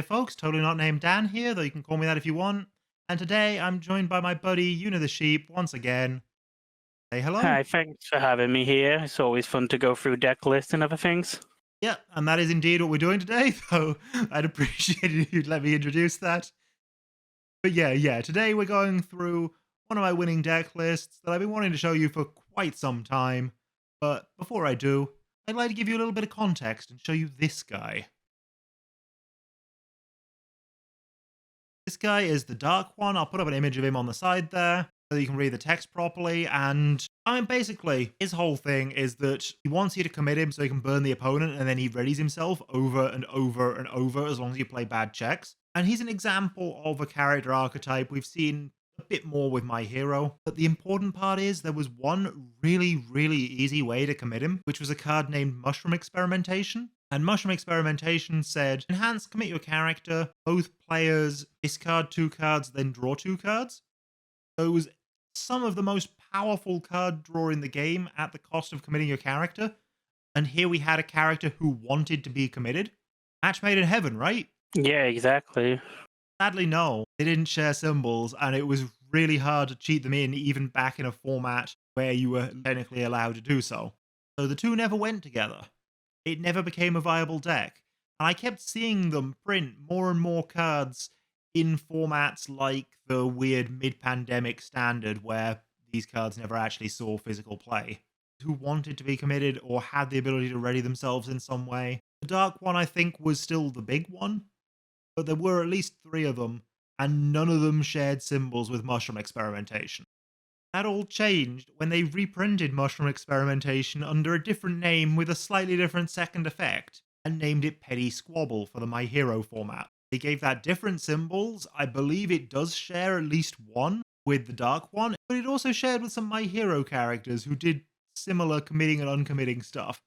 Hey folks, totally not named Dan here, though you can call me that if you want. And today I'm joined by my buddy, the Sheep, once again. Say hello. Hi, thanks for having me here. It's always fun to go through deck lists and other things. Yeah, and that is indeed what we're doing today, though I'd appreciate it if you'd let me introduce that. But yeah, today we're going through one of my winning deck lists that I've been wanting to show you for quite some time. But before I do, I'd like to give you a little bit of context and show you this guy. This guy is the Dark One. I'll put up an image of him on the side there so you can read the text properly. And I mean, basically, his whole thing is that he wants you to commit him so he can burn the opponent, and then he readies himself over and over and over as long as you play bad checks. And he's an example of a character archetype we've seen a bit more with My Hero. But the important part is there was one really easy way to commit him, which was a card named Mushroom Experimentation. And Mushroom Experimentation said, enhance, commit your character, both players discard 2 cards, then draw 2 cards. So it was some of the most powerful card draw in the game at the cost of committing your character. And here we had a character who wanted to be committed. Match made in heaven, right? Yeah, exactly. Sadly, no. They didn't share symbols, and it was really hard to cheat them in, even back in a format where you were technically allowed to do so. So the two never went together. It never became a viable deck. And I kept seeing them print more and more cards in formats like the weird mid-pandemic standard where these cards never actually saw physical play. Who wanted to be committed or had the ability to ready themselves in some way. The Dark One, I think, was still the big one, but there were at least 3 of them, and none of them shared symbols with Mushroom Experimentation. That all changed when they reprinted Mushroom Experimentation under a different name with a slightly different second effect, and named it Petty Squabble for the My Hero format. They gave that different symbols. I believe it does share at least one with the Dark One, but it also shared with some My Hero characters who did similar committing and uncommitting stuff.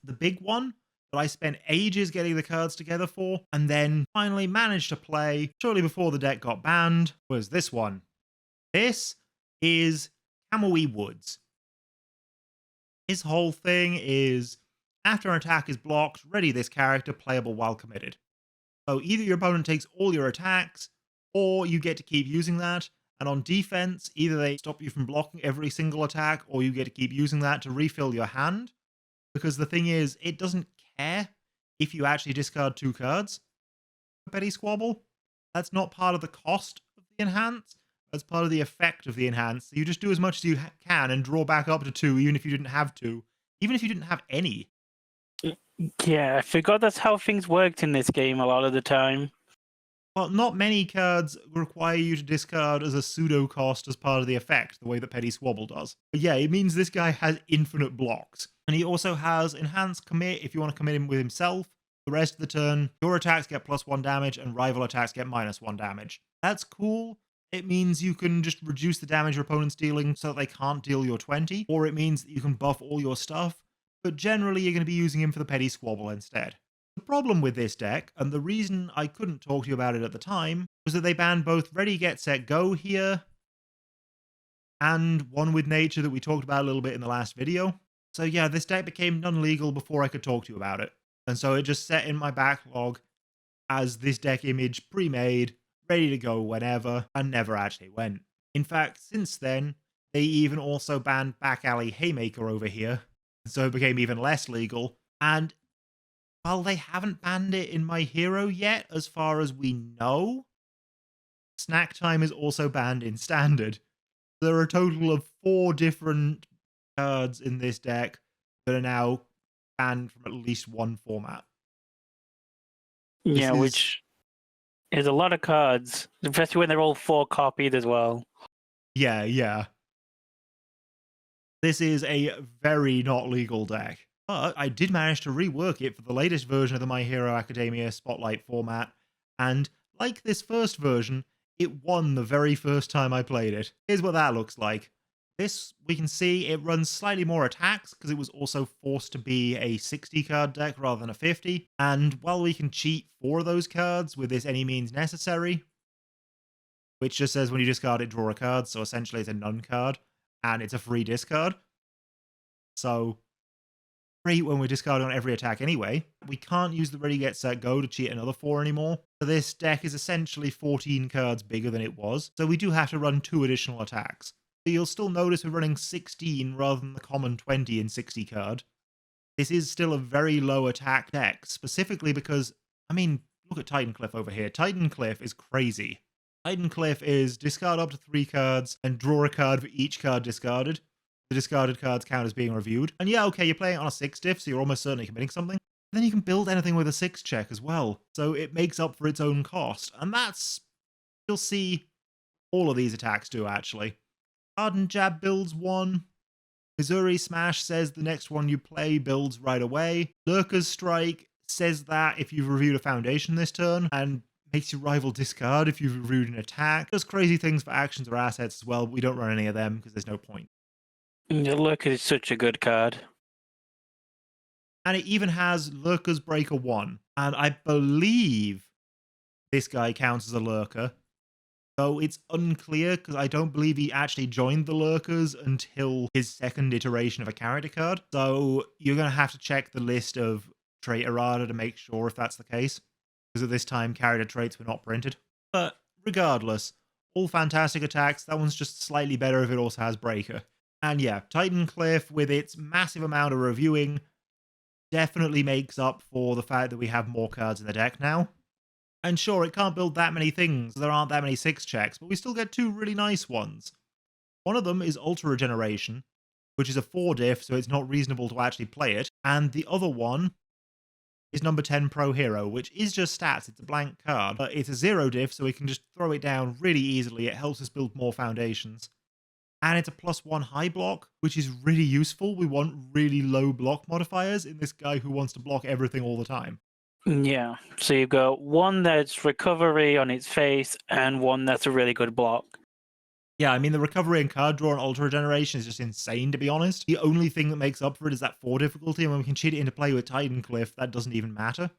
The big one that I spent ages getting the cards together for, and then finally managed to play shortly before the deck got banned, was this one. This is Kamui Woods. His whole thing is, after an attack is blocked, ready this character playable while committed. So either your opponent takes all your attacks, or you get to keep using that, and on defense, either they stop you from blocking every single attack, or you get to keep using that to refill your hand. Because the thing is, it doesn't care if you actually discard 2 cards for Petty Squabble. That's not part of the cost of the enhance. That's part of the effect of the enhance. So you just do as much as you can and draw back up to 2, even if you didn't have 2. Even if you didn't have any. Yeah, I forgot that's how things worked in this game a lot of the time. Well, not many cards require you to discard as a pseudo cost as part of the effect, the way that Petty Squabble does. But yeah, it means this guy has infinite blocks. And he also has Enhanced Commit if you want to commit him with himself. The rest of the turn, your attacks get +1 damage and rival attacks get -1 damage. That's cool. It means you can just reduce the damage your opponent's dealing so that they can't deal your 20, or it means that you can buff all your stuff, but generally you're going to be using him for the Petty Squabble instead. The problem with this deck, and the reason I couldn't talk to you about it at the time, was that they banned both Ready, Get, Set, Go here, and One with Nature that we talked about a little bit in the last video. So yeah, this deck became non-legal before I could talk to you about it. And so it just sat in my backlog as this deck image pre-made, ready to go whenever, and never actually went. In fact, since then, they even also banned Back Alley Haymaker over here, so it became even less legal. And while they haven't banned it in My Hero yet, as far as we know, Snack Time is also banned in Standard. There are a total of 4 different cards in this deck that are now banned from at least one format. Yeah, which is a lot of cards, especially when they're all 4 copied as well. Yeah. This is a very not legal deck. But I did manage to rework it for the latest version of the My Hero Academia Spotlight format, and like this first version, it won the very first time I played it. Here's what that looks like. This, we can see, it runs slightly more attacks, because it was also forced to be a 60-card deck rather than a 50, and while we can cheat 4 of those cards with this Any Means Necessary, which just says when you discard it, draw a card, so essentially it's a none card, and it's a free discard. So free when we're discarding on every attack anyway. We can't use the Ready, Get, Set, Go to cheat another 4 anymore. So this deck is essentially 14 cards bigger than it was, so we do have to run 2 additional attacks. So you'll still notice we're running 16 rather than the common 20 in 60 card. This is still a very low attack deck, specifically because, I mean, look at Titancliff over here. Titancliff is crazy. Titancliff is discard up to 3 cards and draw a card for each card discarded. The discarded cards count as being reviewed. And yeah, okay, you're playing on a 6 diff, so you're almost certainly committing something. Then you can build anything with a 6 check as well, so it makes up for its own cost. And that's, you'll see, all of these attacks do, actually. Hardened Jab builds 1. Missouri Smash says the next one you play builds right away. Lurker's Strike says that if you've reviewed a foundation this turn, and makes your rival discard if you've reviewed an attack. Does crazy things for actions or assets as well, but we don't run any of them because there's no point. Yeah, Lurker is such a good card. And it even has Lurker's Breaker 1. And I believe this guy counts as a Lurker. So it's unclear because I don't believe he actually joined the Lurkers until his second iteration of a character card. So you're going to have to check the list of trait errata to make sure if that's the case, because at this time character traits were not printed. But regardless, all fantastic attacks. That one's just slightly better if it also has Breaker. And yeah, Titancliff with its massive amount of reviewing definitely makes up for the fact that we have more cards in the deck now. And sure, it can't build that many things, there aren't that many 6 checks, but we still get 2 really nice ones. One of them is Ultra Regeneration, which is a 4 diff, so it's not reasonable to actually play it. And the other one is number 10 Pro Hero, which is just stats, it's a blank card. But it's a 0 diff, so we can just throw it down really easily, it helps us build more foundations. And it's a +1 high block, which is really useful. We want really low block modifiers in this guy who wants to block everything all the time. Yeah, so you've got one that's recovery on its face and one that's a really good block. Yeah, I mean, the recovery and card draw and Ultra Regeneration is just insane, to be honest. The only thing that makes up for it is that 4 difficulty, and when we can cheat it into play with Titancliff, that doesn't even matter.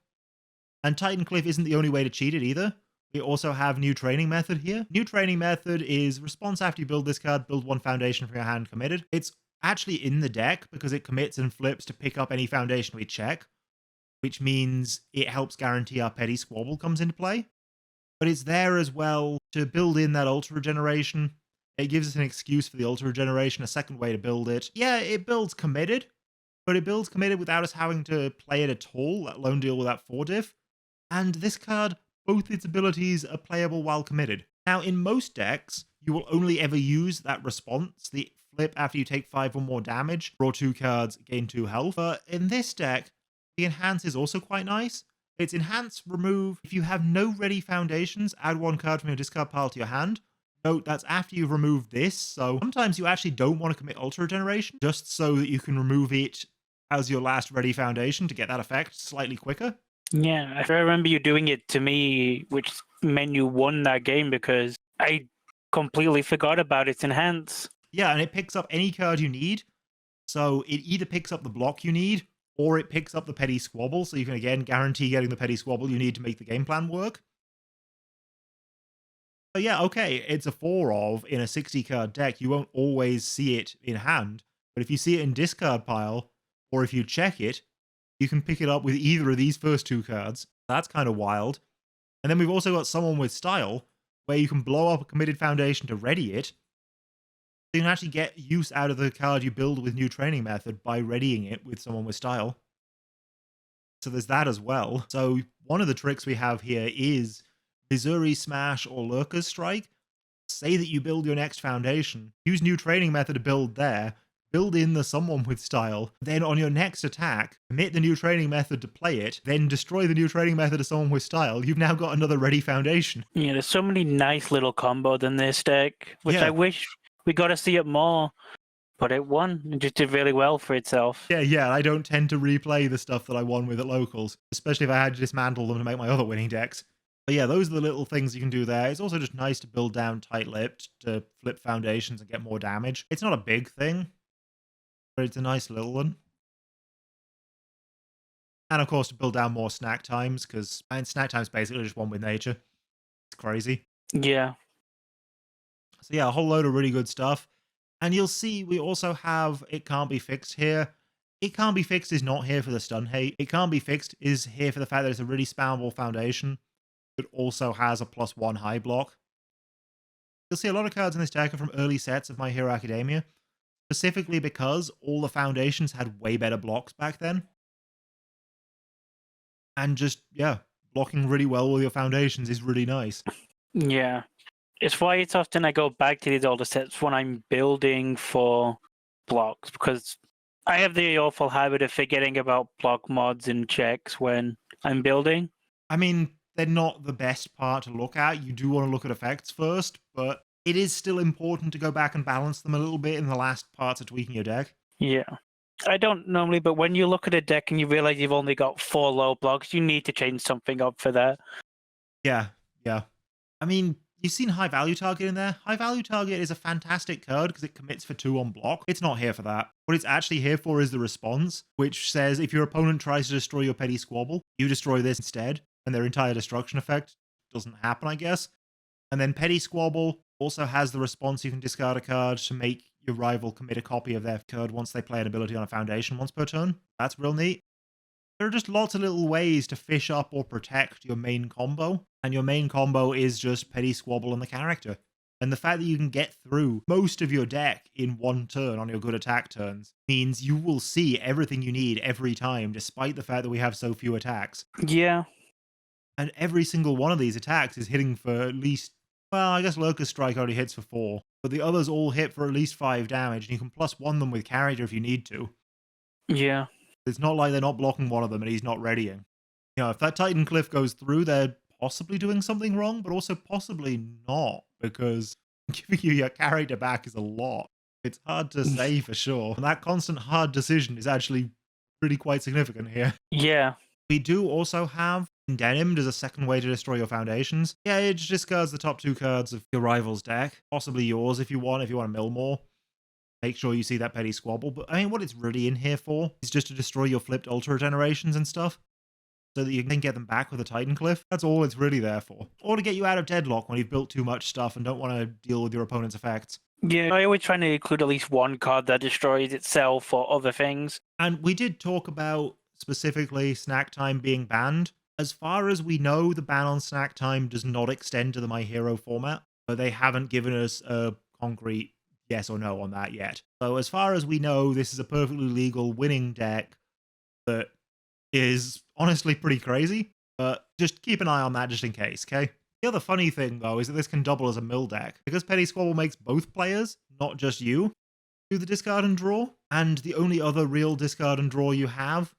And Titancliff isn't the only way to cheat it either. We also have New Training Method here. New Training Method is response after you build this card, build 1 foundation from your hand committed. It's actually in the deck because it commits and flips to pick up any foundation we check, which means it helps guarantee our Petty Squabble comes into play. But it's there as well to build in that Ultra Regeneration. It gives us an excuse for the Ultra Regeneration, a second way to build it. Yeah, it builds committed, but it builds committed without us having to play it at all, let alone deal with that 4 diff. And this card, both its abilities are playable while committed. Now, in most decks, you will only ever use that response, the flip after you take 5 or more damage, draw 2 cards, gain 2 health. But in this deck, the enhance is also quite nice. It's enhance, remove. If you have no ready foundations, add 1 card from your discard pile to your hand. Note that's after you've removed this, so sometimes you actually don't want to commit Ultra Regeneration, just so that you can remove it as your last ready foundation to get that effect slightly quicker. Yeah, I remember you doing it to me, which meant you won that game because I completely forgot about its enhance. Yeah, and it picks up any card you need. So it either picks up the block you need, or it picks up the Petty Squabble, so you can again guarantee getting the Petty Squabble you need to make the game plan work. So yeah, okay, it's a 4 of in a 60 card deck. You won't always see it in hand, but if you see it in discard pile, or if you check it, you can pick it up with either of these first 2 cards. That's kind of wild. And then we've also got Someone with Style, where you can blow up a committed foundation to ready it. So you can actually get use out of the card you build with New Training Method by readying it with Someone with Style. So there's that as well. So one of the tricks we have here is Missouri Smash or Lurker's Strike. Say that you build your next foundation, use New Training Method to build there, build in the Someone with Style, then on your next attack, commit the New Training Method to play it, then destroy the New Training Method of Someone with Style. You've now got another ready foundation. Yeah, there's so many nice little combos in this deck, which Yeah. I wish we got to see it more. But it won. It just did really well for itself. Yeah, I don't tend to replay the stuff that I won with at locals, especially if I had to dismantle them to make my other winning decks. But yeah, those are the little things you can do there. It's also just nice to build down tight-lipped to flip foundations and get more damage. It's not a big thing, but it's a nice little one. And of course, to build down more snack times, because snack time's basically just one with nature. It's crazy. Yeah. So yeah, a whole load of really good stuff. And you'll see we also have It Can't Be Fixed here. It Can't Be Fixed is not here for the stun hate. It Can't Be Fixed is here for the fact that it's a really spammable foundation. that also has a +1 high block. You'll see a lot of cards in this deck are from early sets of My Hero Academia, specifically because all the foundations had way better blocks back then. And just, yeah, blocking really well with your foundations is really nice. Yeah. It's why it's often I go back to these older sets when I'm building for blocks, because I have the awful habit of forgetting about block mods and checks when I'm building. I mean, they're not the best part to look at. You do want to look at effects first, but it is still important to go back and balance them a little bit in the last parts of tweaking your deck. Yeah. I don't normally, but when you look at a deck and you realize you've only got 4 low blocks, you need to change something up for that. Yeah. I mean, you've seen High Value Target in there. High Value Target is a fantastic card because it commits for 2 on block. It's not here for that. What it's actually here for is the response, which says if your opponent tries to destroy your Petty Squabble, you destroy this instead, and their entire destruction effect doesn't happen, I guess. And then Petty Squabble also has the response you can discard a card to make your rival commit a copy of their card once they play an ability on a foundation once per turn. That's real neat. There are just lots of little ways to fish up or protect your main combo, and your main combo is just Petty Squabble and the character. And the fact that you can get through most of your deck in one turn on your good attack turns means you will see everything you need every time, despite the fact that we have so few attacks. Yeah. And every single one of these attacks is hitting for at least, well, I guess Locust Strike already hits for 4, but the others all hit for at least 5 damage, and you can +1 them with character if you need to. Yeah. It's not like they're not blocking one of them and he's not readying. You know, if that Titan Cliff goes through, they're possibly doing something wrong, but also possibly not, because giving you your character back is a lot. It's hard to say for sure. And that constant hard decision is actually really quite significant here. Yeah. We do also have Denimed as a second way to destroy your foundations. Yeah, it just discards the top 2 cards of your rival's deck. Possibly yours if you want to mill more. Make sure you see that Petty Squabble. But I mean, what it's really in here for is just to destroy your flipped Ultra Generations and stuff, so that you can get them back with a Titan Cliff. That's all it's really there for. Or to get you out of deadlock when you've built too much stuff and don't want to deal with your opponent's effects. Yeah, I always try to include at least one card that destroys itself or other things. And we did talk about specifically Snack Time being banned. As far as we know, the ban on Snack Time does not extend to the My Hero format, but they haven't given us a concrete yes or no on that yet. So as far as we know, this is a perfectly legal winning deck that is honestly pretty crazy, but just keep an eye on that just in case, okay? The other funny thing, though, is that this can double as a mill deck, because Petty Squabble makes both players, not just you, do the discard and draw, and the only other real discard and draw you have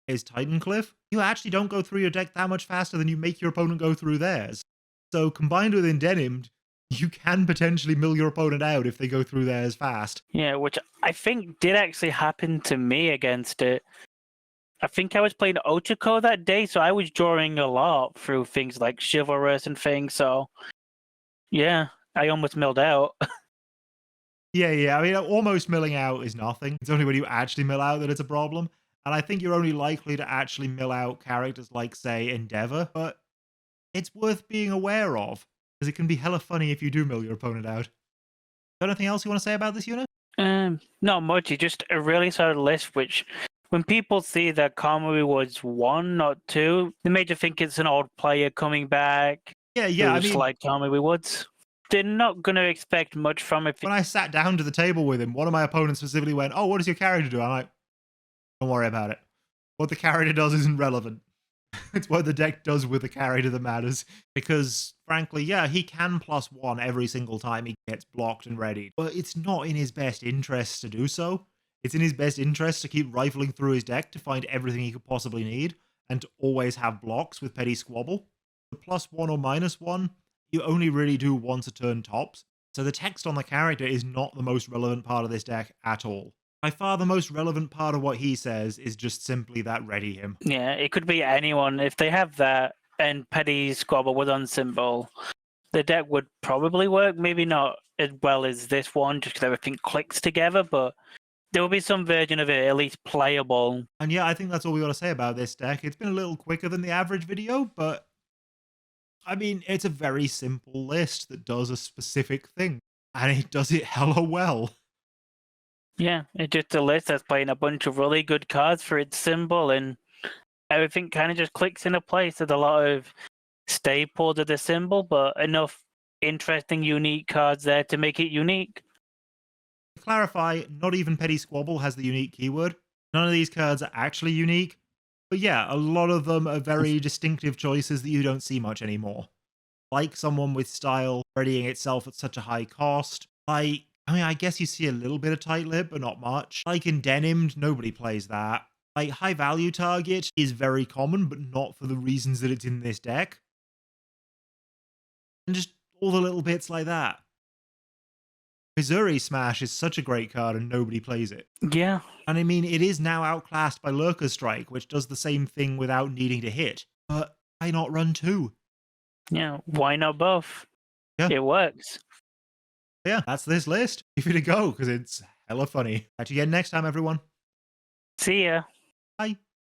is Titan Cliff. You actually don't go through your deck that much faster than you make your opponent go through theirs. So combined with Indenimed, you can potentially mill your opponent out if they go through theirs fast. Yeah, which I think did actually happen to me against it. I think I was playing Ochako that day, so I was drawing a lot through things like Chivalrous and things, so yeah, I almost milled out. Yeah. I mean, almost milling out is nothing. It's only when you actually mill out that it's a problem. And I think you're only likely to actually mill out characters like, say, Endeavor, but it's worth being aware of, because it can be hella funny if you do mill your opponent out. Got anything else you want to say about this unit? Not much. It's just a really solid list, which when people see that Kamui was 1, not 2, they may just think it's an old player coming back. Yeah. I mean, like Kamui Woods. They're not going to expect much from it. When I sat down to the table with him, one of my opponents specifically went, "Oh, what does your character do?" I'm like, don't worry about it. What the character does isn't relevant. It's what the deck does with the character that matters. Because, frankly, yeah, he can +1 every single time he gets blocked and readied. But it's not in his best interest to do so. It's in his best interest to keep rifling through his deck to find everything he could possibly need, and to always have blocks with Petty Squabble. The +1 or -1, you only really do once a turn tops. So the text on the character is not the most relevant part of this deck at all. By far the most relevant part of what he says is just simply that ready him. Yeah, it could be anyone. If they have that and Petty Squabble with Unsymbol, the deck would probably work. Maybe not as well as this one, just because everything clicks together, but there will be some version of it at least playable. And yeah, I think that's all we got to say about this deck. It's been a little quicker than the average video, but I mean, it's a very simple list that does a specific thing, and it does it hella well. Yeah, it's just a list that's playing a bunch of really good cards for its symbol, and everything kind of just clicks into place. There's a lot of staple to the symbol, but enough interesting, unique cards there to make it unique. To clarify, not even Petty Squabble has the unique keyword. None of these cards are actually unique. But yeah, a lot of them are very distinctive choices that you don't see much anymore. Like Someone with Style readying itself at such a high cost. I guess you see a little bit of Tight Lip, but not much. Like Endenimed, nobody plays that. Like High Value Target is very common, but not for the reasons that it's in this deck. And just all the little bits like that. Missouri Smash is such a great card and nobody plays it. Yeah. And I mean, it is now outclassed by Lurker Strike, which does the same thing without needing to hit. But why not run two? Yeah, why not both? Yeah. It works. Yeah, that's this list. Give it a go, because it's hella funny. Catch you again next time, everyone. See ya.